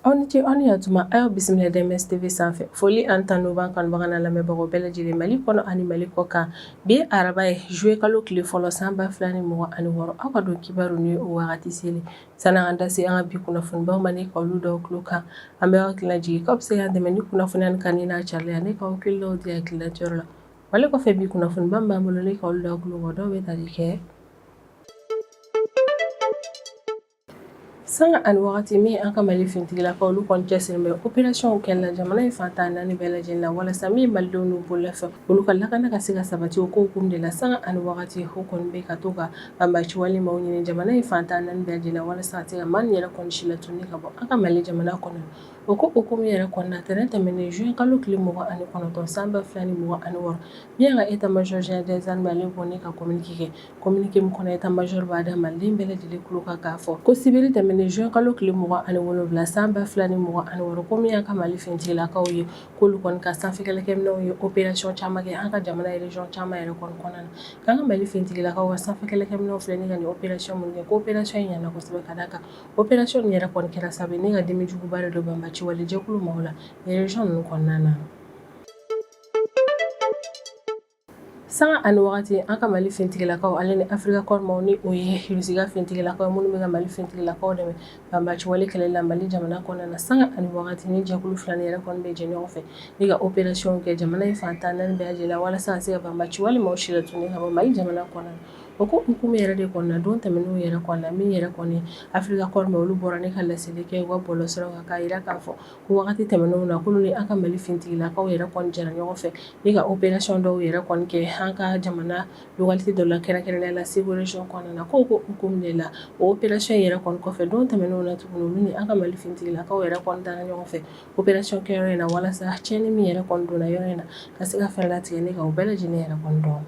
Aw ni ce aw ni yatuma a y'aw bisimila DMS TV sanfɛ foli an tan n'o b'an kanubaga n'a lamɛnbagaw bɛɛ lajɛlen Mali kɔnɔ ani Mali kɔ kan bi ye araba ye juillet kalo tile fɔlɔ san 2026 aw ka don kibaru ni o wagati seli san'an ka da se an ka bi kunnafonibaw ma ne ka olu da aw tulo kan an bɛ aw hakilina jigin k'aw bɛ se k'an dɛmɛ ni kunnafoniya nin kanni n'a carila ne ka hakililaw di hakililajɔyɔrɔ la wale kɔfɛ bi kunnafoniba min b'an bolo ne ka olu da aw tulo kan dɔw bɛ tali kɛ sanga ani wagati min an ka Mali fintigilakaw olu kɔni cɛsirilen bɛ opération kɛla jamana in fantan naani bɛɛ lajɛlen na walasa min malidenw n'u bololafɛ olu ka lakana ka se ka sabati o ko hukumu de la sanga ani wagati o kɔni bɛ ka to ka banbaci walimaw ɲini jamana in fantan naani bɛɛ lajɛlen na walasa ka se ka maa nin yɛrɛ kɔni si latunu ka bɔ an ka Mali jamana kɔnɔ o ko hukumu yɛrɛ kɔnɔna tɛnɛn tɛmɛnen juin kalo tile 29 san 2026 min ka état-major général des armées ale bɔnnen ka communiqué kɛ communiqué min kɔnɔ état-major b'a da maliden bɛɛ lajɛlen tulo kan k'a fɔ ko sibiri tɛmɛnen juin kalo tile 27 san 2026 ko min y'an ka Mali fintigilakaw ye k'olu kɔni ka sanfɛkɛlɛkɛminɛnw ye opération caman kɛ an ka jamana région caman yɛrɛ kɔni kɔnɔna na k'an ka Mali fintigilakaw ka sanfɛkɛlɛkɛminɛnw filɛ ni ka nin opération mun kɛ ko opération in ɲɛna kosɛbɛ ka d'a kan opération nin yɛrɛ kɔni kɛra sababu ye ni ka dimi juguba de don banbaci wale jɛkulu maaw la région ninnu kɔnɔna na sanga ani wagati an ka Mali fintigilakaw ale ni Afrika kɔrɔmaw ni o ye Rusiga fintigilakaw minnu bɛ ka Mali fintigilakaw dɛmɛ banbaci wale kɛlɛli la Mali jamana kɔnɔna na sanga ani wagati ni jɛkulu fila ni yɛrɛ kɔni bɛ jɛ ɲɔgɔn fɛ ni ka opération kɛ jamana in fantan naani bɛɛ lajɛlen walasa ka se ka banbaci walimaw si latunu ka bɔ Mali jamana kɔnɔna na o ko hukumu yɛrɛ de kɔnɔna don tɛmɛnenw yɛrɛ kɔnɔna min yɛrɛ kɔni Afrika kɔrɔmaw olu bɔra ne ka laseli kɛ u ka bɔlɔsiraw kan k'a yira k'a fɔ ko wagati tɛmɛnenw na k'olu ni an ka Mali fintigilakaw yɛrɛ kɔni jɛra ɲɔgɔn fɛ ni ka opération dɔw yɛrɛ kɔni kɛ an ka jamana localité dɔ la kɛrɛnkɛrɛnnenya la Segu région kɔnɔna na ko hukumu de la o opération yɛrɛ kɔni kɔfɛ don tɛmɛnenw na tuguni olu ni an ka Mali fintigilakaw yɛrɛ kɔni dara ɲɔgɔn fɛ opération kɛyɔrɔ in na walasa tiɲɛni min yɛrɛ kɔni donna yɔrɔ in na ka se ka fɛɛrɛ latigɛ ne ka o bɛɛ lajɛlen yɛrɛ kɔni dɔn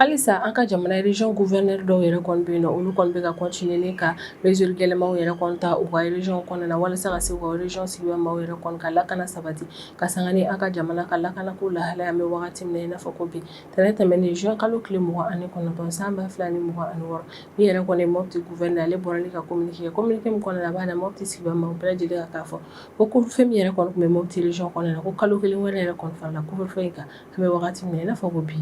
halisa an ka jamana région gouverneur dɔw yɛrɛ kɔni bɛ yen nɔ olu kɔni bɛ ka continuer ka mesure gɛlɛmaw yɛrɛ kɔni ta u ka région kɔnɔna na walasa ka se u ka région sigibagaw yɛrɛ kɔni ka lakana sabati ka sanga ni an ka jamana ka lakanako lahalaya an bɛ wagati min na i n'a fɔ ko bi tɛnɛn tɛmɛnen juin kalo tile 29 san 2026 min yɛrɛ kɔni Mopti gouverneur ale bɔra ne ka communiqué kɛ communiqué min kɔnɔna na a b'a da Mopti sigibagaw bɛɛ lajɛlen kan k'a fɔ ko couvre-feu min yɛrɛ kɔni tun bɛ Mopti région kɔnɔna na ko kalo kelen wɛrɛ yɛrɛ kɔni farala couvre-feu in kan an bɛ wagati min na i n'a fɔ ko bi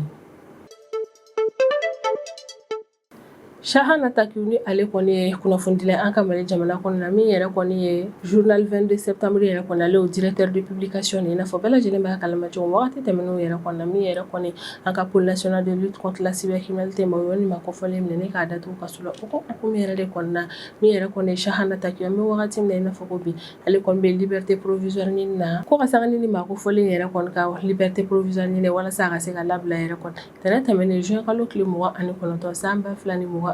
Shahana Takiou ni ale kɔni ye kunnafonidila an ka Mali jamana kɔnɔna na min yɛrɛ kɔni ye journal 22 septembre yɛrɛ kɔnɔ ale o directeur de publication i n'a fɔ bɛɛ lajɛlen b'a kalama cogo wagati tɛmɛnenw yɛrɛ kɔnɔna min yɛrɛ kɔni an ka pôle national de lutte contre la cybercriminalité ma o yɔrɔ nin ma kɔfɔlen minɛ ne k'a datugu kaso la o ko hukumu yɛrɛ de kɔnɔna min yɛrɛ kɔni ye Shahana Takiou an bɛ wagati min na i n'a fɔ ko bi ale kɔni bɛ liberté provisoire ɲini na ko ka sanga ni ma kɔfɔlen yɛrɛ kɔni ka liberté provisoire ɲini walasa a ka se ka labila yɛrɛ kɔni tɛnɛn tɛmɛnen juin kalo tile 29 san 2026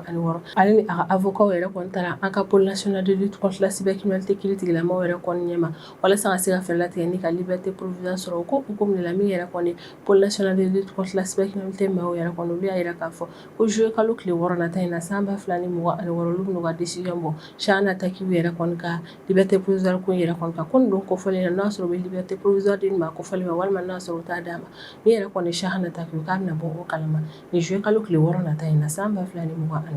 ale ni a ka avocat yɛrɛ kɔni taara an ka pôle national de lutte contre la cybercriminalité kiiritigilamaw yɛrɛ kɔni ɲɛma walasa ka se ka fɛɛrɛ latigɛ ni ka liberté provisoire sɔrɔ o ko hukumu de la min yɛrɛ kɔni pôle national de lutte contre la cybercriminalité maaw yɛrɛ kɔni olu y'a yira k'a fɔ ko juillet kalo tile 6 nata in na san 2026 olu bɛn'u ka décision bɔ Shahana Takiou yɛrɛ kɔni ka liberté provisoire ko yɛrɛ kɔni kan ko nin don kɔfɔlen na n'a sɔrɔ u bɛ liberté provisoire di nin ma kɔfɔlen ma walima n'a sɔrɔ u t'a d'a ma min yɛrɛ kɔni Shahana Takiou k'a bɛna bɔ o kalama ni juillet kalo tile 6 nata in na san 2026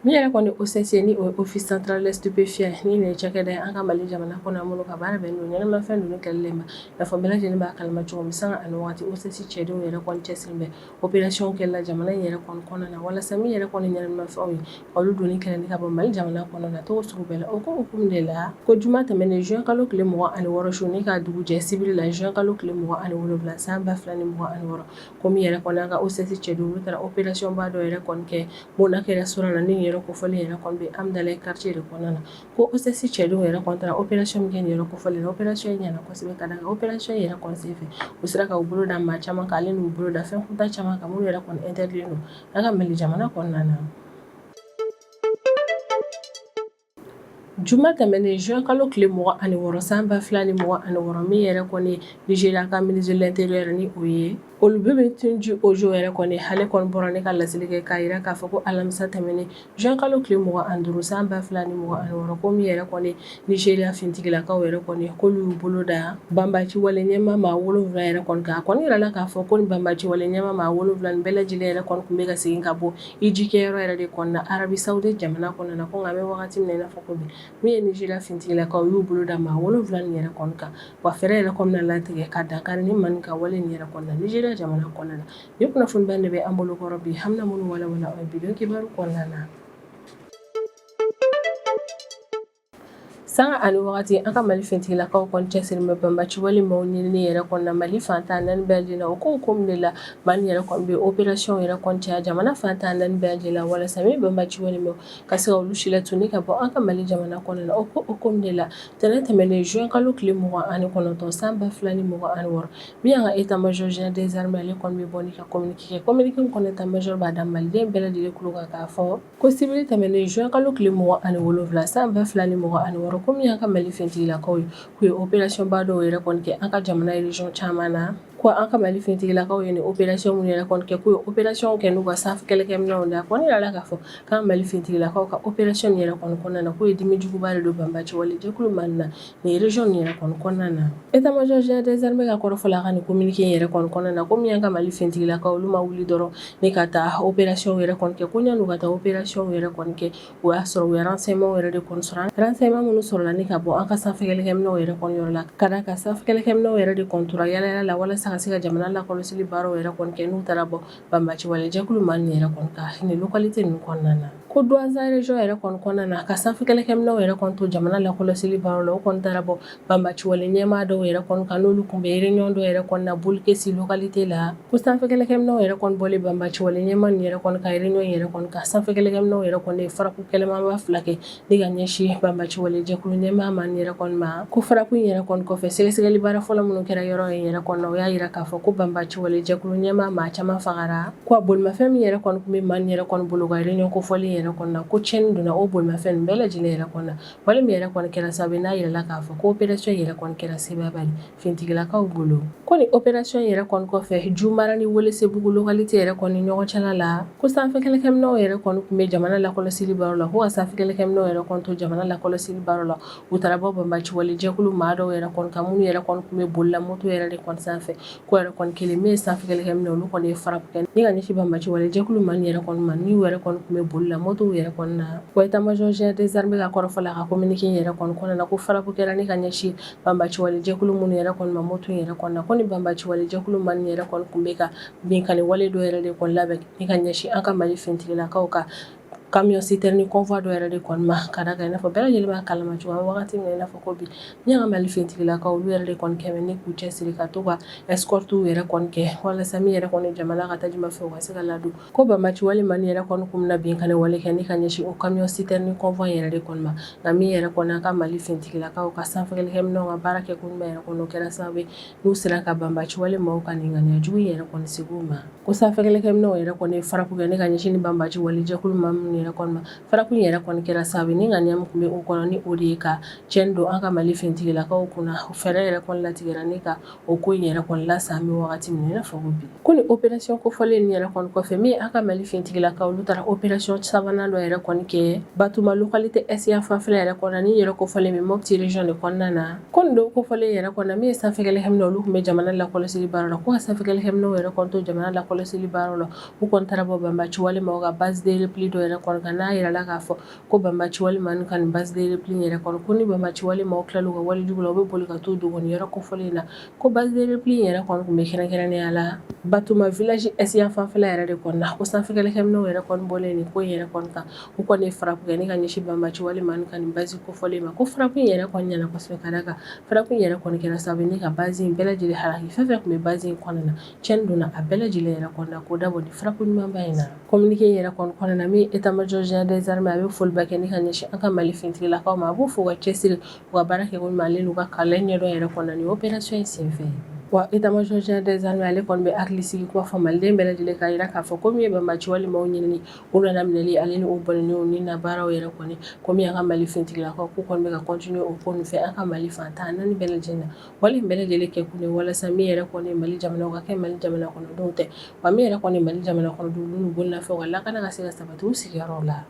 min yɛrɛ kɔni OCC ni o ye office central des stupéfiants ni nin ye cakɛda ye an ka Mali jamana kɔnɔ minnu ka baara bɛnnen don ɲɛnamafɛn ninnu kɛlɛli ma i n'a fɔ bɛɛ lajɛlen b'a kalama cogo min sanga ani wagati OCC cɛdenw yɛrɛ kɔni cɛsirilen bɛ opération kɛlɛla jamana in yɛrɛ kɔni kɔnɔna na walasa min yɛrɛ kɔni ɲɛnamafɛnw ye olu donni kɛlɛli ka bɔ Mali jamana kɔnɔna na cogo sugu bɛɛ la o ko hukumu de la ko juma tɛmɛnen juin kalo tile 26 su ni ka dugu jɛ sibiri la juin kalo tile 27 san 2026 ko min yɛrɛ kɔni an ka OCC cɛdenw olu taara opération ba dɔ yɛrɛ kɔni kɛ Monaco restaurant na ni yɛrɛ kofɔlen yɛrɛ kɔni bɛ Amdalaye quartier de kɔnɔna na ko OCC cɛdenw yɛrɛ kɔni taara opération min kɛ nin yɛrɛ kofɔlen na opération in ɲɛna kosɛbɛ ka d'a kan opération in yɛrɛ kɔni senfɛ u sera ka u bolo da maa caman kan ale n'u bolo da fɛn kuntan caman kan minnu yɛrɛ kɔni interdit don an ka Mali jamana kɔnɔna na juma tɛmɛnen juin kalo tile 26 san 2026 min yɛrɛ kɔni Nigeria ka ministre de l'intérieur ni o ye olu bɛɛ bɛ tunji o jo yɛrɛ kɔni hale kɔni bɔra ne ka laseli kɛ k'a yira k'a fɔ ko alamisa tɛmɛnen juin kalo tile 25 san 2026 ko min yɛrɛ kɔni Nigeria fintigilakaw yɛrɛ kɔni k'olu y'u bolo da banbaci wale ɲɛma maa 7 yɛrɛ kɔni kan a kɔni yirala k'a fɔ ko ni banbaci wale ɲɛma maa 7 nin bɛɛ lajɛlen yɛrɛ kɔni tun bɛ ka segin ka bɔ ijikɛyɔrɔ yɛrɛ de kɔnɔna Arabi Saoudite jamana kɔnɔna ko nka an bɛ wagati min na i n'a fɔ ko bi min ye Nigeria fintigilakaw y'u bolo da maa 7 nin yɛrɛ kɔni kan wa fɛɛrɛ yɛrɛ kɔni bɛna latigɛ ka dankari ni Mali ka wale nin yɛrɛ kɔnɔna Nigeria jamana kɔnɔna ni kunnafoni bɛɛ de bɛ an bolo kɔrɔ bi hamina minnu walawala o ye bidon kibaru kɔnɔna na sanga ani wagati an ka Mali fintigilakaw kɔni cɛsirilen bɛ banbaci wale maaw ɲinini yɛrɛ kɔnɔna Mali fantan naani bɛɛ lajɛlen na o ko min de la Mali yɛrɛ kɔni bɛ opération yɛrɛ kɔni caya jamana fantan naani bɛɛ lajɛlen la walasa min banbaci wale maaw ka se ka olu silatuni ka bɔ an ka Mali jamana kɔnɔna o ko min de la tɛnɛ tɛmɛnen juin kalo tile 29 san 2026 min y'an ka état-major général des armées ale kɔni bɛ bɔ ni ka communiqué kɛ communiqué min kɔni état-major b'a da maliden bɛɛ lajɛlen kulo kan k'a fɔ ko civil tɛmɛnen juin kalo tile 27 san 2026 komi y'an ka Mali fintigilakaw ye k'u ye opération ba dɔw yɛrɛ kɔni kɛ an ka jamana région caman na ko an ka Mali fintigilakaw ye ni opération mun yɛrɛ kɔni kɛ k'u ye opération kɛ n'u ka sanfɛ kɛlɛkɛminɛnw de a kɔni yirala k'a fɔ k'an Mali fintigilakaw ka opération nin yɛrɛ kɔni kɔnɔna na k'u ye dimi juguba de don banbaci wale jɛkulu Mali na nin région nin yɛrɛ kɔni kɔnɔna na état-major général des armées ka kɔrɔfɔla a ka nin communiqué yɛrɛ kɔni kɔnɔna na komi y'an ka Mali fintigilakaw olu ma wuli dɔrɔn ni ka taa opération yɛrɛ kɔni kɛ ko ɲan'u ka taa opération yɛrɛ kɔni kɛ o y'a sɔrɔ u ye renseignement yɛrɛ de kɔni sɔrɔ renseignement minnu sɔrɔla ni ka bɔ an ka sanfɛ kɛlɛkɛminɛnw yɛrɛ kɔni yɔrɔ la ka da ka sanfɛ kɛlɛkɛminɛnw yɛrɛ de kɔni tora yala la walasa ka se ka jamana lakɔlɔsili baaraw yɛrɛ kɔni kɛ n'u taara bɔ banbaci wale jɛkulu Mali nin yɛrɛ kɔni kan nin localité ninnu kɔnɔna na ko Douentza région yɛrɛ kɔni kɔnɔna na ka sanfɛ kɛlɛkɛminɛnw yɛrɛ kɔni to jamana lakɔlɔsili baaraw la o kɔni taara bɔ banbaci wale ɲɛmaa dɔw yɛrɛ kɔni kan n'olu kun bɛ réunion dɔ yɛrɛ kɔni na Bolkesi localité la ko sanfɛ kɛlɛkɛminɛw yɛrɛ kɔni bɔlen banbaci wale ɲɛmaa nin yɛrɛ kɔni ka réunion yɛrɛ kɔni kan sanfɛ kɛlɛkɛminɛw yɛrɛ kɔni ye faraku kɛlɛmanba 2 kɛ ni ka ɲɛsin banbaci wale jɛkulu ɲɛmaa ma nin yɛrɛ kɔni ma ko faraku in yɛrɛ kɔni kɔfɛ sɛgɛsɛgɛli baara fɔlɔ minnu kɛra yɔrɔ in yɛrɛ kɔnɔ o y'a yira k'a fɔ ko banbaci wale jɛkulu ɲɛmaa maa caman fagara ko a bolimafɛn min yɛrɛ kɔni tun bɛ Mali yɛrɛ kɔni bolo ka réunion kofɔli yɛrɛ kɔnɔ na ko tiɲɛni donna o bolimafɛn nin bɛɛ lajɛlen yɛrɛ kɔnɔ na wale min yɛrɛ kɔni kɛra sababu n'a yirala k'a fɔ ko opération yɛrɛ kɔni kɛra sebabali fintigilakaw bolo ko ni opération yɛrɛ kɔni kɔfɛ Jumara ni Welesebugu localité yɛrɛ kɔni ɲɔgɔn cɛla la ko sanfɛ kɛlɛkɛminɛw yɛrɛ kɔni tun bɛ jamana lakɔlɔsili baaraw la ko ka sanfɛ kɛlɛkɛminɛw yɛrɛ kɔni to jamana lakɔlɔsili baaraw la u taara bɔ banbaci wale jɛkulu maa dɔw yɛrɛ kɔni kan minnu yɛrɛ kɔni tun bɛ bolila moto yɛrɛ de kɔni sanfɛ ko yɛrɛ kɔni kelen min ye sanfɛ kɛlɛkɛminɛ olu kɔni ye faraku kɛ ni ka ɲɛsin banbaci wale jɛkulu Mali yɛrɛ kɔni ma ni yɛrɛ kɔni tun bɛ bolila moto yɛrɛ kɔni na ko état-major général des armées ka kɔrɔfɔla a ka communiqué yɛrɛ kɔni kɔnɔna na ko faraku kɛra ni ka ɲɛsin banbaci wale jɛkulu minnu yɛrɛ kɔni ma moto yɛrɛ kɔni na ko ni banbaci wale jɛkulu Mali yɛrɛ kɔni tun bɛ ka binkani wale dɔ yɛrɛ de kɔni labɛn ni ka ɲɛsin an ka Mali fintigilakaw ka camion citerne convoi dɔ yɛrɛ de kɔni ma ka da kan i n'a fɔ bɛɛ lajɛlen b'a kalama cogoya wagati min na i n'a fɔ ko bi ni y'an ka Mali fintigilakaw olu yɛrɛ de kɔni kɛmɛ ni k'u cɛsiri ka to ka escorte yɛrɛ kɔni kɛ walasa min yɛrɛ kɔni jamana ka tajima fɛ u ka se ka ladon ko banbaci wale Mali yɛrɛ kɔni kun bɛna binkani wale kɛ ni ka ɲɛsin o camion citerne convoi yɛrɛ de kɔni ma nka min yɛrɛ kɔni an ka Mali fintigilakaw ka sanfɛ kɛlɛkɛminɛnw ka baara kɛ kun jumɛn yɛrɛ kɔni o kɛra sababu ye n'u sera ka banbaci wale maaw ka nin ŋaniya jugu yɛrɛ kɔni segi u ma ko sanfɛ kɛlɛkɛminɛnw yɛrɛ kɔni ye faraku kɛ ni ka ɲɛsin ni banbaci wale jɛkulu ma minnu yɛrɛ kɔni ma faraku in yɛrɛ kɔni kɛra sababu ni ŋaniya min tun bɛ o kɔnɔ ni o de ye ka tiɲɛni don an ka Mali fintigilakaw kunna fɛɛrɛ yɛrɛ kɔni latigɛra ni ka o ko in yɛrɛ kɔni lasa an bɛ wagati min na i n'a fɔ ko bi ko ni opération kofɔlen nin yɛrɛ kɔni kɔfɛ min an ka Mali fintigilakaw olu taara opération sabanan dɔ yɛrɛ kɔni kɛ Batuma localité SIA fanfɛla yɛrɛ kɔnɔna ni yɛrɛ kofɔlen bɛ Mopti région de kɔnɔna na ko nin dɔw kofɔlen yɛrɛ kɔnɔ min ye sanfɛ kɛlɛkɛminɛw olu tun bɛ jamana lakɔlɔsili baaraw la ko ka sanfɛ kɛlɛkɛminɛw yɛrɛ kɔni to jamana lakɔlɔsili baaraw la u kɔni taara bɔ banbaci wale maaw ka base de repli dɔ yɛrɛ kɔni kan n'a yirala k'a fɔ ko banbaci wale ma ka nin base de repli yɛrɛ kɔni ko ni banbaci wale maaw tilal'u ka walejugu la u bɛ boli ka t'u dogo nin yɔrɔ kofɔlen na ko base de repli yɛrɛ kɔni tun bɛ kɛrɛnkɛrɛnnenya la Batuma village SIA fanfɛla yɛrɛ de kɔni na ko sanfɛ kɛlɛkɛminɛw yɛrɛ kɔni bɔlen nin ko in yɛrɛ kɔni kan u kɔni ye faraku kɛ ni ka ɲɛsin banbaci wale ma ka nin base kofɔlen ma ko faraku in yɛrɛ kɔni ɲɛna kosɛbɛ ka da kan faraku in yɛrɛ kɔni kɛra sababu ni ka base in bɛɛ lajɛlen halaki fɛn fɛn tun bɛ base in kɔnɔna na tiɲɛni donna a bɛɛ lajɛlen yɛrɛ kɔnɔna na k'o dabɔ ni faraku ɲumanba in na communiqué yɛrɛ kɔni kɔnɔna na min état-major général des armées a bɛ foliba kɛ ni ka ɲɛsin an ka Mali fintigilakaw ma a b'u fo ka cɛsiri u ka baara kɛ ko ɲuman ale n'u ka kalan ɲɛdɔn yɛrɛ kɔnɔna ni opération in senfɛ wa état-major général des armées ale kɔni bɛ hakili sigi kuma fɔ maliden bɛɛ lajɛlen k'a yira k'a fɔ komi ye banbaci walimaw ɲinini u nana minɛli ale ni u bɔnɛnenw ni na baaraw yɛrɛ kɔni komi an ka Mali fintigilakaw k'u kɔni bɛ ka continuer o ko nin fɛ an ka Mali fantan naani bɛɛ lajɛlen na wali bɛɛ lajɛlen kɛ kun ye walasa min yɛrɛ kɔni Mali jamana ka kɛ Mali jamana kɔnɔdenw tɛ wa min yɛrɛ kɔni Mali jamana kɔnɔdenw n'u bololafɛnw ka lakana ka se ka sabati u sigiyɔrɔw la.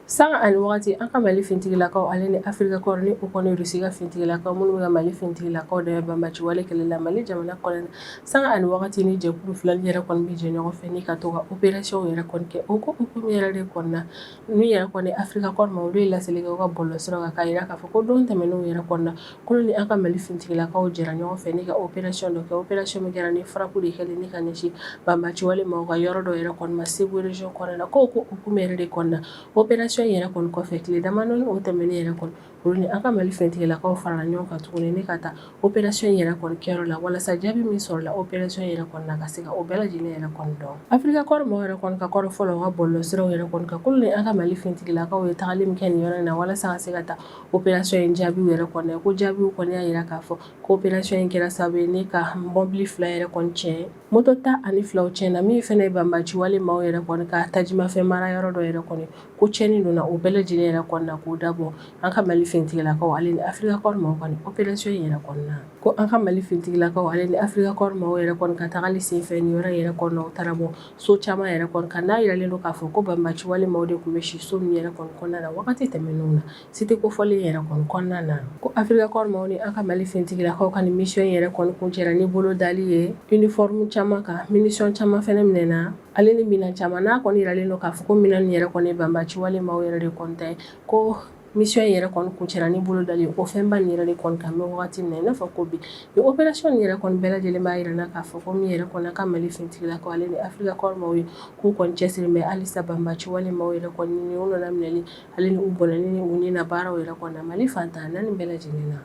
Sanga ani wagati an ka Mali fintigilakaw ale ni Afrika kɔrɔ ni o kɔni Rusi ka fintigilakaw minnu bɛ ka Mali fintigilakaw dɛmɛ banbaci wale kɛlɛ la Mali jamana kɔnɔ na sanga ani wagati ni jɛkulu filali yɛrɛ kɔni bɛ jɛ ɲɔgɔn fɛ ni ka to ka opération yɛrɛ kɔni kɛ o ko hukumu yɛrɛ de kɔnɔ na min yɛrɛ kɔni Afrika kɔrɔ ma olu ye laseli kɛ u ka bɔlɔlɔsiraw kan k'a yira k'a fɔ ko don tɛmɛnenw yɛrɛ kɔnɔ na kolo ni an ka Mali fintigilakaw jɛra ɲɔgɔn fɛ ni ka opération dɔ kɛ opération min kɛra ni frappe de kɛlen ni ka ɲɛsin banbaci wale ma u ka yɔrɔ dɔ yɛrɛ kɔni ma Segu région kɔnɔ na ko hukumu yɛrɛ de kɔnɔ na opération yɛrɛ kɔni kɔfɛ tile damadɔni o tɛmɛnen yɛrɛ kɔni olu ni an ka Mali fintigilakaw farala ɲɔgɔn kan tuguni ni ka taa opération yɛrɛ kɔni kɛyɔrɔ la walasa jaabi min sɔrɔla opération yɛrɛ kɔni na ka se ka o bɛɛ lajɛlen yɛrɛ kɔni dɔn. Afrika kɔrɔ mɔgɔw yɛrɛ kɔni ka kɔrɔ fɔlɔ u ka bɔlɔlɔsiraw yɛrɛ kɔni kan kolo ni an ka Mali fintigilakaw ye tagali min kɛ nin yɔrɔ in na walasa ka se ka taa opération in jaabiw yɛrɛ kɔni na ko jaabiw kɔni y'a yira k'a fɔ ko opération in kɛra sababu ye ni ka mɔbili 2 yɛrɛ kɔni tiɲɛ moto ta ani 2 tiɲɛna min fɛnɛ ye banbaci wale maaw yɛrɛ kɔni ka tajimafɛn mara yɔrɔ dɔ yɛrɛ kɔni ko tiɲɛni donna o bɛɛ lajɛlen yɛrɛ kɔni na k'o dabɔ an ka Mali fintigilakaw ale ni Afrika kɔrɔ maaw kɔni opération yɛrɛ kɔni na ko an ka Mali fintigilakaw ale ni Afrika kɔrɔ maaw yɛrɛ kɔni ka tagali senfɛ nin yɔrɔ yɛrɛ kɔni na u taara bɔ so caman yɛrɛ kɔni kan n'a yiralen don k'a fɔ ko banbaci wale maaw de tun bɛ si so min yɛrɛ kɔni kɔnɔna na wagati tɛmɛnenw na site kofɔlen yɛrɛ kɔni kɔnɔna na ko Afrika kɔrɔ maaw ni an ka Mali fintigilakaw ka nin mission yɛrɛ kɔni kuncɛra ni bolo dali ye uniforme caman kan munition caman fɛnɛ minɛna ale ni minan caman n'a kɔni yiralen don k'a fɔ ko minan nin yɛrɛ kɔni banbaci wale maaw yɛrɛ de kɔni ta ye ko mission yɛrɛ kɔni kuncɛra ni bolo dali o fɛnba nin yɛrɛ de kɔni kan bɛ wagati min na i n'a fɔ ko bi ni opération nin yɛrɛ kɔni bɛɛ lajɛlen b'a yira k'a fɔ ko min yɛrɛ kɔni an ka Mali fintigilakaw ale ni Afrika kɔrɔ maaw ye k'u kɔni cɛsiri mɛ halisa banbaci wale maaw yɛrɛ kɔni ni u nana minɛli ale ni u bɔnɛni ni u ni na baaraw yɛrɛ kɔni na Mali fantan naani bɛɛ lajɛlen na.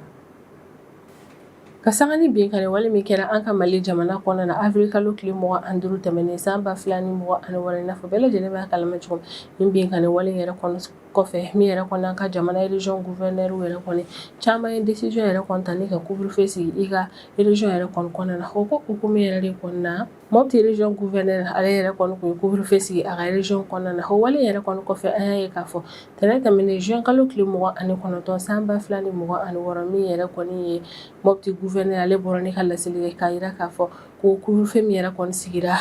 Ka sanga ni bin kan wale min kɛra an ka Mali jamana kɔnɔna na avril kalo tile 25 tɛmɛnen san 2026 i n'a fɔ bɛɛ lajɛlen b'a kalama cogo min bin kan wale yɛrɛ kɔnɔ kɔfɛ min yɛrɛ kɔnɔ an ka jamana région gouverneur yɛrɛ kɔni caman ye décision yɛrɛ kɔni ta ni ka couvre-feu sigi i ka région yɛrɛ kɔni kɔnɔna na o ko hukumu yɛrɛ de kɔnɔ na Mopti région gouverneur ale yɛrɛ kɔni kun ye couvre-feu sigi a ka région kɔnɔna na o wale yɛrɛ kɔni kɔfɛ an y'a ye k'a fɔ tɛnɛ tɛmɛnen juin kalo tile 29 san 2026 min yɛrɛ kɔni ye Mopti gouverneur ale bɔra ni ka laseli kɛ k'a yira k'a fɔ ko couvre-feu min yɛrɛ kɔni sigira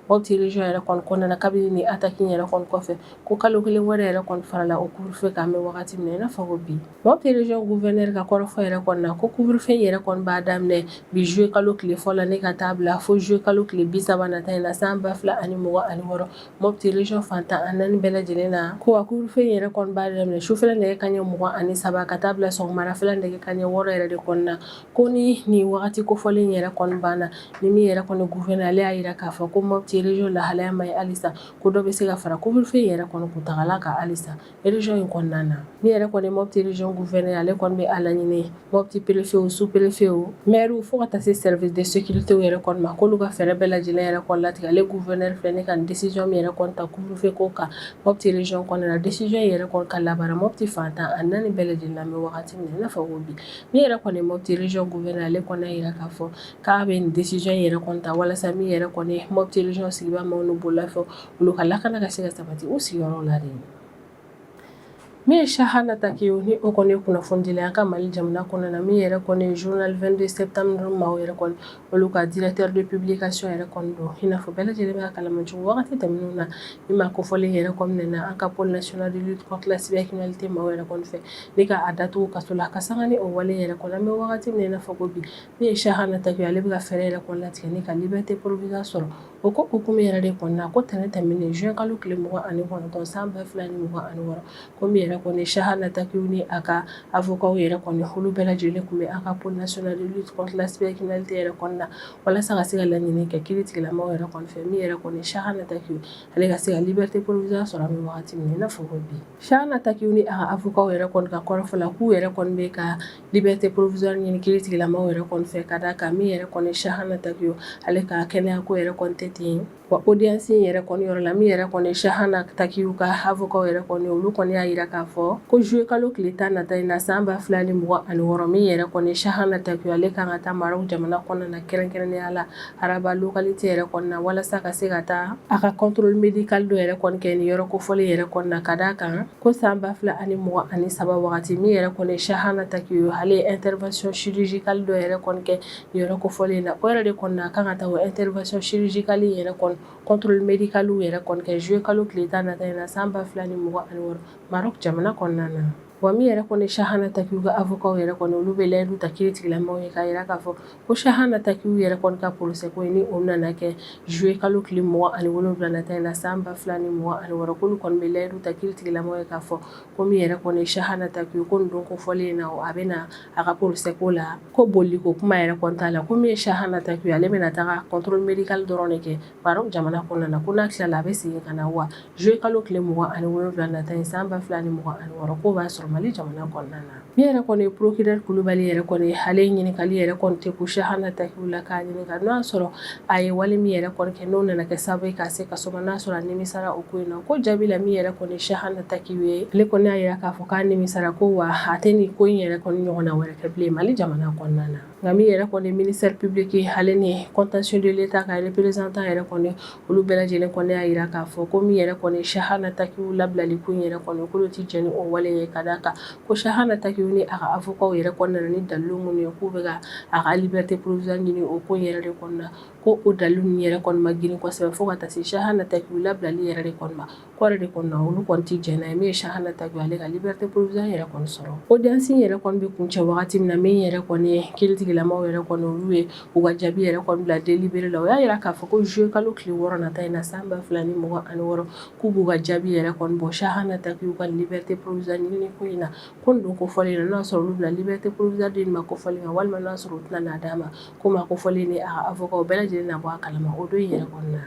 Mopti région yɛrɛ kɔni kɔnɔna na kabini ni attaque yɛrɛ kɔni kɔfɛ ko kalo kelen wɛrɛ yɛrɛ kɔni farala o couvre-feu kan bɛ wagati min na i n'a fɔ ko bi Mopti région gouverneur ka kɔrɔfɔ yɛrɛ kɔni na ko couvre-feu yɛrɛ kɔni b'a daminɛ bi juillet kalo tile fɔlɔ ni ka taa bila fo juillet kalo tile 30 nata in na san 2026 Mopti région fantan naani bɛɛ lajɛlen na ko wa couvre-feu yɛrɛ kɔni b'a daminɛ sufɛla nɛgɛ kanɲɛ 23 ka taa bila sɔgɔmadafɛla nɛgɛ kanɲɛ 6 yɛrɛ de kɔni na ko ni nin wagati kofɔlen yɛrɛ kɔni banna ni min yɛrɛ kɔni gouverneur ale y'a yira k'a fɔ ko Mopti région lahalaya ma ye halisa ko dɔ bɛ se ka fara couvre-feu yɛrɛ kɔni kuntagala kan halisa région in kɔnɔna na min yɛrɛ kɔni Mopti région gouverneur ale kɔni bɛ a laɲini Mopti préfet sous préfet maire fo ka taa se service de sécurité yɛrɛ kɔni ma k'olu ka fɛɛrɛ bɛɛ lajɛlen yɛrɛ kɔni latigɛ ale gouverneur filɛ ne ka décision min yɛrɛ kɔni ta couvre-feu ko kan Mopti région kɔnɔna na décision yɛrɛ kɔni ka labara Mopti fantan a naani bɛɛ lajɛlen na mɛ wagati min na i n'a fɔ ko bi min yɛrɛ kɔni Mopti région gouverneur ale kɔni y'a yira k'a fɔ k'a bɛ nin décision yɛrɛ kɔni ta walasa min yɛrɛ kɔni Mopti région sigibaa maaw n'u bololafɛnw olu ka lakana ka se ka sabati u sigiyɔrɔw la de. Min ye Chahana Takeyo ni o kɔni ye kunnafoni dila an ka Mali jamana kɔnɔna na min yɛrɛ kɔni ye journal 22 septembre maaw yɛrɛ kɔni olu ka directeur de publication yɛrɛ kɔni don i n'a fɔ bɛɛ lajɛlen b'a kalama cogo wagati tɛmɛnenw na min ma kofɔlen yɛrɛ kɔni minɛna an ka pôle national de lutte contre la cybercriminalité maaw yɛrɛ kɔni fɛ ni ka a datugu kaso la ka sanga ni o wale yɛrɛ kɔni an bɛ wagati min na i n'a fɔ ko bi min ye Chahana Takeyo ale bɛ ka fɛɛrɛ yɛrɛ kɔni latigɛ ni ka liberté provisoire sɔrɔ o ko hukumu yɛrɛ de kɔni na ko tɛnɛ tɛmɛnen juin kalo tile 29 san 2026 ko min yɛrɛ kɔni Chahana Takeyo ni a ka avocat yɛrɛ kɔni olu bɛɛ lajɛlen kun bɛ an ka pôle national de lutte contre la cybercriminalité yɛrɛ kɔni na walasa ka se ka laɲini kɛ kiiritigilamaw yɛrɛ kɔni fɛ min yɛrɛ kɔni Chahana Takeyo ale ka se ka liberté provisoire sɔrɔ an bɛ wagati min na i n'a fɔ ko bi Chahana Takeyo ni a ka avocat yɛrɛ kɔni ka kɔrɔfɔ la k'u yɛrɛ kɔni bɛ ka liberté provisoire ɲini kiiritigilamaw yɛrɛ kɔni fɛ ka d'a kan min yɛrɛ kɔni Chahana Takeyo ale ka kɛnɛya ko yɛrɛ kɔni tɛ ten wa audience yɛrɛ kɔni yɔrɔ la min yɛrɛ kɔni Chahana Takeyo ka avocat yɛrɛ kɔni olu kɔni y'a yira k'a fɔ ko juillet kalo tile 10 nata in na san 2026 min yɛrɛ kɔni Chahana Taqi ale kan ka taa Maroc jamana kɔnɔna na kɛrɛnkɛrɛnnenya la Araba localité yɛrɛ kɔnɔna walasa ka se ka taa a ka contrôle médical dɔ yɛrɛ kɔni kɛ ni yɔrɔ kofɔlen yɛrɛ kɔnɔna ka d'a kan ko san 2023 wagati min yɛrɛ kɔni Chahana Taqi ale ye intervention chirurgicale dɔ yɛrɛ kɔni kɛ ni yɔrɔ kofɔlen na o yɛrɛ de kɔnɔna kan ka taa o intervention chirurgicale yɛrɛ kɔni contrôle médical yɛrɛ kɔni kɛ juillet kalo tile 10 nata in na san 2026 Maroc jamana kɔnɔna na. Wa min yɛrɛ kɔni Chahana Taqi ka avocat yɛrɛ kɔni olu bɛ layidu ta kiiri tigilamɔgɔw ye k'a yira k'a fɔ ko Chahana Taqi yɛrɛ kɔni ka procès ko ni o nana kɛ juillet kalo tile 27 nata in na san 2026 k'olu kɔni bɛ layidu ta kiiri tigilamɔgɔw ye k'a fɔ ko min yɛrɛ kɔni Chahana Taqi ko nin don kofɔlen na a bɛna a ka procès ko la ko boli ko kuma yɛrɛ kɔni t'a la ko min ye Chahana Taqi ale bɛna taga contrôle médical dɔrɔn de kɛ Maroc jamana kɔnɔna na ko n'a tilala a bɛ segin ka na wa juillet kalo tile 27 nata in san 2026 ko b'a sɔrɔ Mali jamana kɔnɔna na. Min yɛrɛ kɔni procureur Kulibali yɛrɛ kɔni ale ɲininkali yɛrɛ kɔni tɛ ko Chahana Taqi la k'a ɲininka n'o y'a sɔrɔ a ye wale min yɛrɛ kɔni kɛ n'o nana kɛ sababu ye ka se kaso ma n'a sɔrɔ a nimisara o ko in na ko jaabi la min yɛrɛ kɔni Chahana Taqi ye ale kɔni y'a yira k'a fɔ k'a nimisara ko wa a tɛ nin ko in yɛrɛ kɔni ɲɔgɔnna wɛrɛ kɛ bilen Mali jamana kɔnɔna na. Nka min yɛrɛ kɔni ministère public ale ni contention de l'État ka représentant yɛrɛ kɔni olu bɛɛ lajɛlen kɔni y'a yira k'a fɔ ko min yɛrɛ kɔni Chahana Taqi labilali ko in yɛrɛ kɔni k'olu tɛ jɛn ni o wale ye ka d'a kan ko Chahana Taqi ni a ka avocat yɛrɛ kɔni nana ni dalilu minnu ye k'u bɛ ka a ka liberté provisoire ɲini o ko in yɛrɛ de kɔnɔna na ko o dalilu ninnu yɛrɛ kɔni ma girin kosɛbɛ fo ka taa se Chahana Taqi labilali yɛrɛ de kɔni ma ko yɛrɛ de kɔnɔna olu kɔni tɛ jɛn n'a ye min ye Chahana Taqi ale ka liberté provisoire yɛrɛ kɔni sɔrɔ. Audience yɛrɛ kɔni bɛ kuncɛ wagati min na min yɛrɛ kɔni ye kiiritigilamaw yɛrɛ kɔni olu ye u ka jaabi yɛrɛ kɔni bila délibéré la o y'a yira k'a fɔ ko juillet kalo tile 6 nata in na san 2026 k'u b'u ka jaabi yɛrɛ kɔni bɔ Chahana Taqi ka liberté provisoire ɲini ko in na ko nin don kofɔlen na n'a sɔrɔ olu bila liberté provisoire di ma kofɔlen na walima n'a sɔrɔ u tɛna n'a d'a ma ko ma kofɔlen ni a ka avocat bɛɛ lajɛlen na bɔ a kalama o don yɛrɛ kɔni na.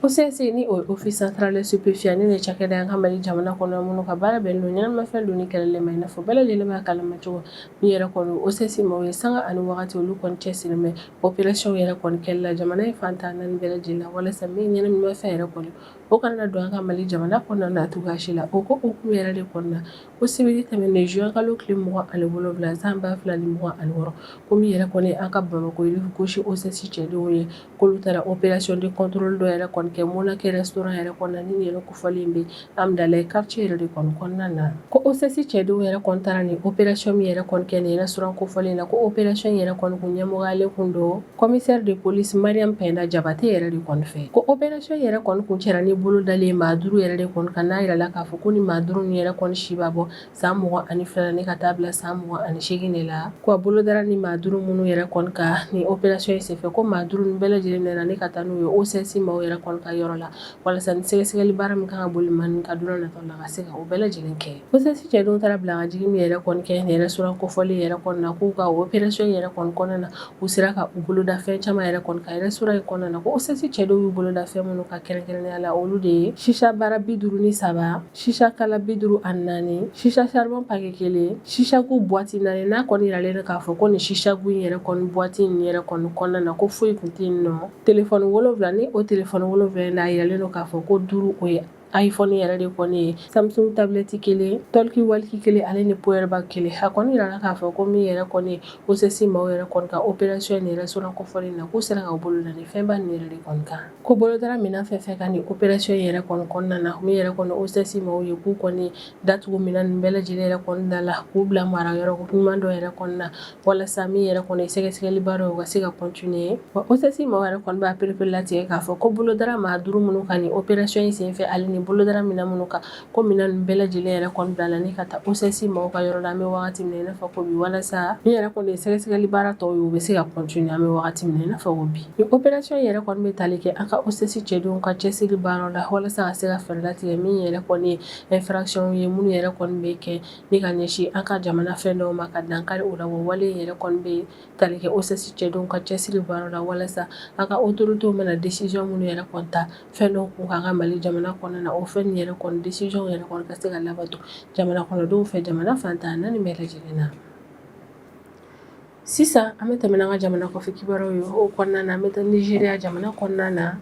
OCS ni o ye office central de stupéfiants ni cakɛda y'an ka Mali jamana kɔnɔ minnu ka baara bɛnnen don ɲɛnamafɛn donni kɛlɛli ma i n'a fɔ bɛɛ lajɛlen b'a kalama cogo min yɛrɛ kɔni OCS maaw ye sanga ani wagati olu kɔni cɛsirilen bɛ opération yɛrɛ kɔni kɛli la jamana in fan 14 bɛɛ lajɛlen la walasa min ɲɛnaminimafɛn yɛrɛ kɔni o kana na don an ka Mali jamana kɔnɔna na cogoya si la o ko hukumu yɛrɛ de kɔnɔna ko sibiri tɛmɛnen juin kalo tile 27 san 2026 ko min yɛrɛ kɔni an ka Bamako Rive Gauche OCS cɛdenw ye k'olu taara opération de contrôle dɔ yɛrɛ kɔni kɛ Monakɛ restaurant yɛrɛ kɔnɔna ni yɛrɛ kofɔlen bɛ Amdalaye quartier yɛrɛ de kɔni kɔnɔna na ko OCS cɛdenw yɛrɛ kɔni taara ni opération min yɛrɛ kɔni kɛ ni restaurant kofɔlen na ko opération yɛrɛ kɔni kun ɲɛmɔgɔyalen kun don commissaire de police Mariam Penda Jabate yɛrɛ de kɔni fɛ ko opération yɛrɛ kɔni kun cɛra ni bolodalen maa 5 yɛrɛ de kɔni kan n'a yirala k'a fɔ ko ni maa 5 ni yɛrɛ kɔni si b'a bɔ san 22 ni ka taa bila san 28 de la ko a bolodara ni maa 5 minnu yɛrɛ kɔni ka ni opération in senfɛ ko maa 5 ni bɛɛ lajɛlen nana ni ka taa n'u ye OCS maaw yɛrɛ kɔni ka yɔrɔ la walasa ni sɛgɛsɛgɛli baara min kan ka boli man ka donna nataw la ka se ka o bɛɛ lajɛlen kɛ OCS cɛdenw taara bila ka jigi min yɛrɛ kɔni kɛ ni restaurant kofɔlen yɛrɛ kɔni na k'u ka opération yɛrɛ kɔni kɔnɔna na u sera ka u boloda fɛn caman yɛrɛ kɔni ka restaurant in kɔnɔna na ko OCS cɛdenw y'u boloda fɛn minnu ka kɛrɛnkɛrɛnnenya la olu de ye shisha bara 53 shisha kala 54 shisha charbon paquet 1 shisha gu boîte 4 n'a kɔni yiralen don k'a fɔ ko ni shisha gu in yɛrɛ kɔni boîte in yɛrɛ kɔni kɔnɔna na ko foyi kun tɛ yen nɔ téléphone 7 ni o téléphone 7 n'a yiralen don k'a fɔ ko 5 o ye iPhone yɛrɛ de kɔni ye Samsung tablette 1 talkie walkie 1 ale ni power bank 1 a kɔni yirala k'a fɔ ko min yɛrɛ kɔni OCS maaw yɛrɛ kɔni ka opération ni restaurant kofɔlen na k'u sera ka boloda ni fɛnba nin yɛrɛ de kɔni kan ko bolodara minɛn fɛn fɛn ka ni opération yɛrɛ kɔni kɔnɔna na min yɛrɛ kɔni OCS maaw ye k'u kɔni datugu minɛn nin bɛɛ lajɛlen yɛrɛ kɔni da la k'u bila mara yɔrɔ ɲuman dɔ yɛrɛ kɔni na walasa min yɛrɛ kɔni sɛgɛsɛgɛli baaraw ka se ka continuer wa OCS maaw yɛrɛ kɔni b'a perepere latigɛ k'a fɔ ko bolodara maa 5 minnu ka ni opération in senfɛ ale ni bolodara minɛn minnu kan ko minɛn nin bɛɛ lajɛlen yɛrɛ kɔni bila la ni ka taa OCS maaw ka yɔrɔ la an bɛ wagati min na i n'a fɔ ko bi walasa min yɛrɛ kɔni ye sɛgɛsɛgɛli baara tɔw ye u bɛ se ka continuer an bɛ wagati min na i n'a fɔ ko bi ni opération yɛrɛ kɔni bɛ tali kɛ an ka OCS cɛdenw ka cɛsiri baaraw la walasa ka se ka fɛɛrɛ latigɛ min yɛrɛ kɔni ye infraction ye minnu yɛrɛ kɔni bɛ kɛ ni ka ɲɛsin an ka jamana fɛn dɔw ma ka dankari o la wa wale yɛrɛ kɔni bɛ tali kɛ OCS cɛdenw ka cɛsiri baaraw la walasa an ka autorités mana décision minnu yɛrɛ kɔni ta fɛn dɔw kun kan ka Mali jamana kɔnɔna na o fɛn nin yɛrɛ kɔni décision yɛrɛ kɔni ka se ka labato jamana kɔnɔdenw fɛ jamana fan 14 bɛɛ lajɛlen na sisan an bɛ tɛmɛ n'an ka jamana kɔfɛ kibaruyaw ye o kɔnɔna na an bɛ taa Nigéria jamana kɔnɔna na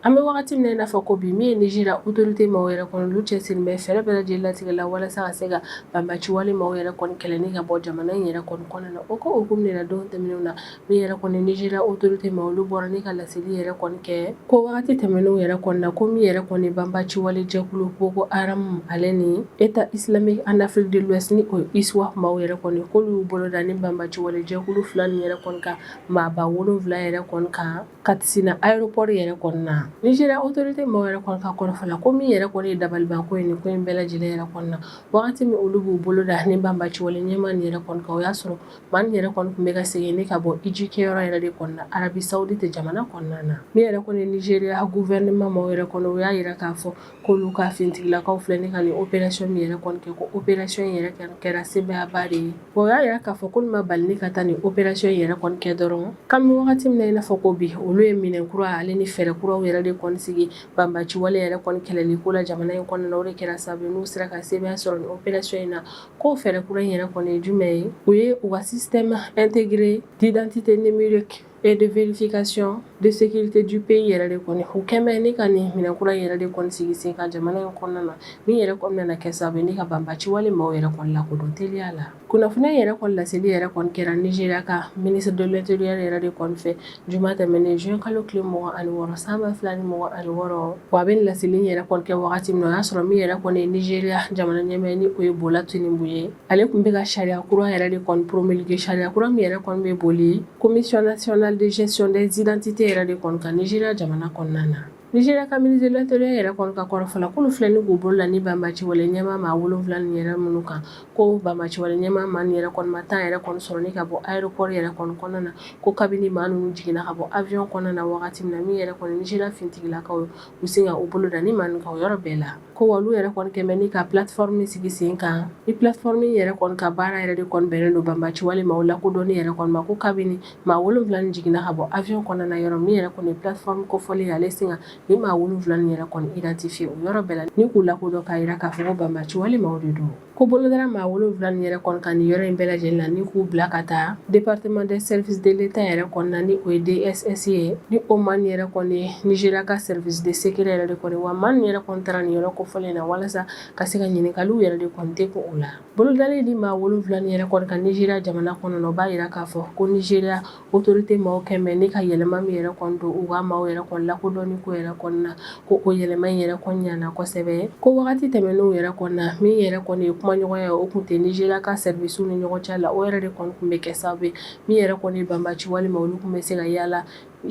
An bɛ wagati min na i n'a fɔ ko bi min ye Nizeriya autorité maaw yɛrɛ kɔnɔ olu cɛsirilen bɛ fɛɛrɛ bɛɛ lajɛlen latigɛ la walasa ka se ka banbaciwale maaw yɛrɛ kɔni kɛlɛni ka bɔ jamana in yɛrɛ kɔni kɔnɔna na. O ko hukumu de la don tɛmɛnenw na min yɛrɛ kɔni Nizeriya autorité maaw olu bɔra ni ka laseli yɛrɛ kɔni kɛ ko wagati tɛmɛnenw yɛrɛ kɔni na ko min yɛrɛ kɔni banbaciwale jɛkulu Boko Haram ale ni État islamique en Afrique de l'Ouest ni o ISWAP maaw yɛrɛ kɔni k'olu y'u bolo da ni banbaciwale jɛkulu fila nin yɛrɛ kɔni ka maaba 7 yɛrɛ kɔni kan Katsina aéroport yɛrɛ kɔni na. Nizeriya autorité maaw yɛrɛ kɔni ka kɔrɔfɔla ko min yɛrɛ kɔni ye dabalibanko ye nin ko in bɛɛ lajɛlen yɛrɛ kɔni na wagati min olu b'u bolo da ni banbaciwale ɲɛmaa nin yɛrɛ kɔni kan o y'a sɔrɔ maa nin yɛrɛ kɔni tun bɛ ka segin ni ka bɔ hiji kɛyɔrɔ yɛrɛ de kɔni na Arabi Saoudite jamana kɔnɔna na. Min yɛrɛ kɔni Nizeriya gouvernement maaw yɛrɛ kɔni o y'a yira k'a fɔ k'olu ka fintigilakaw filɛ ni ka nin opération min yɛrɛ kɔni kɛ ko opération in yɛrɛ kɛra sebayaba de ye. O y'a yira k'a fɔ k'olu ma bali ni ka taa nin opération in yɛrɛ kɔni kɛ dɔrɔn kabini wagati min na i n'a fɔ ko bi olu ye minɛn kura ale ni fɛɛrɛ kuraw yɛrɛ de kɔni sigi banbaciwale yɛrɛ kɔni kɛlɛli ko la jamana in kɔnɔna na o de kɛra sababu n'u sera ka sebaya sɔrɔ nin opération in na ko fɛɛrɛ kura in yɛrɛ kɔni ye jumɛn ye o ye u ka système intégré d'identité numérique et de vérification de sécurité du pays yɛrɛ de kɔni u kɛmɛ ni ka nin minɛn kura yɛrɛ de kɔni sigi sen kan jamana in kɔnɔna na min yɛrɛ kɔni nana kɛ sababu ni ka banbaciwale maaw yɛrɛ kɔni lakodɔn teliya la. Kunnafoniya yɛrɛ kɔni laseli yɛrɛ kɔni kɛra Nizeriya ka ministre de l'intérieur yɛrɛ de kɔni fɛ juma tɛmɛnen juin kalo tile 26 san 2026 wa a bɛ nin laseli yɛrɛ kɔni kɛ wagati min na o y'a sɔrɔ min yɛrɛ kɔni ye Nizeriya jamana ɲɛmaa ni o ye Bola Tinubu ye ale tun bɛ ka sariya kura yɛrɛ de kɔni promulguer sariya kura min yɛrɛ kɔni bɛ boli commission nationale de gestion des identités yɛrɛ de kɔni kan Nizeriya jamana kɔnɔna na. Nizeriya ka ministre de l'intérieur yɛrɛ kɔni ka kɔrɔfɔla k'olu filɛ ni k'u bolo la ni banbaciwale ɲɛmaa maa 7 nin yɛrɛ minnu kan ko banbaciwale ɲɛmaa maa nin yɛrɛ kɔni ma temps yɛrɛ kɔni sɔrɔ ni ka bɔ aéroport yɛrɛ kɔni kɔnɔna na ko kabini maa ninnu jiginna ka bɔ avion kɔnɔna na wagati min na min yɛrɛ kɔni Nizeriya fintigilakaw u sin ka u bolo da ni maa ninnu kan o yɔrɔ bɛɛ la ko wa olu yɛrɛ kɔni kɛmɛ ni ka plateforme sigi sen kan ni plateforme yɛrɛ kɔni ka baara yɛrɛ de kɔni bɛnnen don banbaciwale maaw lakodɔnni yɛrɛ kɔni ma ko kabini maa 7 nin jiginna ka bɔ avion kɔnɔna na yɔrɔ min yɛrɛ kɔni plateforme kofɔlen ale sin ka ni maa 7 yɛrɛ kɔni identifié o yɔrɔ bɛɛ la ni k'u lakodɔn k'a yira k'a fɔ ko banbaciwale maaw de don ko bolodara maa 7 nin yɛrɛ kɔni kan nin yɔrɔ in bɛɛ lajɛlen na ni k'u bila ka taa département des services de l'État yɛrɛ kɔni na ni o ye DSS ye ni o maa nin yɛrɛ kɔni ye Nizeriya ka service de sécurité yɛrɛ de kɔni wa maa nin yɛrɛ kɔni taara nin yɔrɔ kofɔlen na walasa ka se ka ɲininkaliw yɛrɛ de kɔni tɛ ko o la bolodali di maa 7 nin yɛrɛ kɔni kan Nizeriya jamana kɔnɔ na o b'a yira k'a fɔ ko Nizeriya autorité maaw kɛmɛ ni ka yɛlɛma min yɛrɛ kɔni don u ka maaw yɛrɛ kɔni lakodɔnni ko yɛrɛ kɔni na ko o yɛlɛma in yɛrɛ kɔni ɲana kosɛbɛ ko wagati tɛmɛnenw yɛrɛ kɔni na min yɛrɛ kɔni ye kumaɲɔgɔnya ye o tun tɛ Nizeriya ka service ni ɲɔgɔn cɛ la o yɛrɛ de kɔni tun bɛ kɛ sababu ye min yɛrɛ kɔni ye banbaciwale ma olu tun bɛ se ka yaala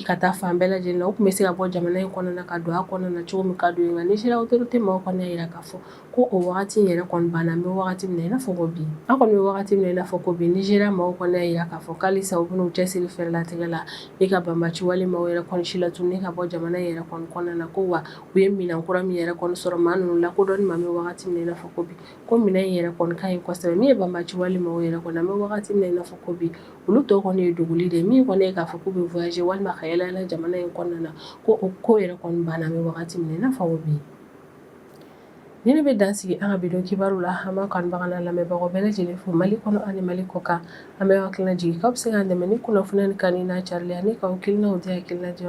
ka taa fan bɛɛ lajɛlen na o tun bɛ se ka bɔ jamana in kɔnɔna na ka don a kɔnɔna na cogo min ka d'u ye nka Nizeriya autorité maaw kɔni y'a yira k'a fɔ ko o wagati in yɛrɛ kɔni banna an bɛ wagati min na i n'a fɔ ko bi an kɔni bɛ wagati min na i n'a fɔ ko bi Nizeriya maaw kɔni y'a yira k'a fɔ k'alisa u bɛn'u cɛsiri fɛɛrɛ latigɛ la i ka banbaciwale maaw yɛrɛ kɔni si latunu ka bɔ jamana in yɛrɛ kɔni kɔnɔna na ko wa u ye minɛn kura min yɛrɛ kɔni sɔrɔ maa ninnu lakodɔnni ma an bɛ wagati min na i n'a fɔ ko bi ko minɛn in yɛrɛ kɔni ka ɲi kosɛbɛ min ye banbaciwale maaw yɛrɛ kɔni an bɛ wagati min na i n'a fɔ ko bi olu tɔ kɔni ye dogoli de ye min kɔni ye k'a fɔ k'u bɛ voyager walima ka yala yala jamana in kɔnɔna na ko o ko yɛrɛ kɔni banna an bɛ wagati min na i n'a fɔ ko bi ni ne bɛ dan sigi an ka bidon kibaru la an b'a kanubaga n'a lamɛnbagaw bɛɛ lajɛlen fo Mali kɔnɔ ani Mali kɔ kan an bɛ hakilina jigin k'aw bɛ se k'an dɛmɛ ni kunnafoniya ni kanni n'a carili ani k'aw hakilinaw di hakilina di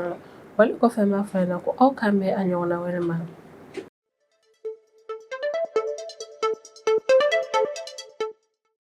wali kɔfɛ an b'a fɔ a ɲɛna ko aw k'an bɛn a ɲɔgɔnna wɛrɛ ma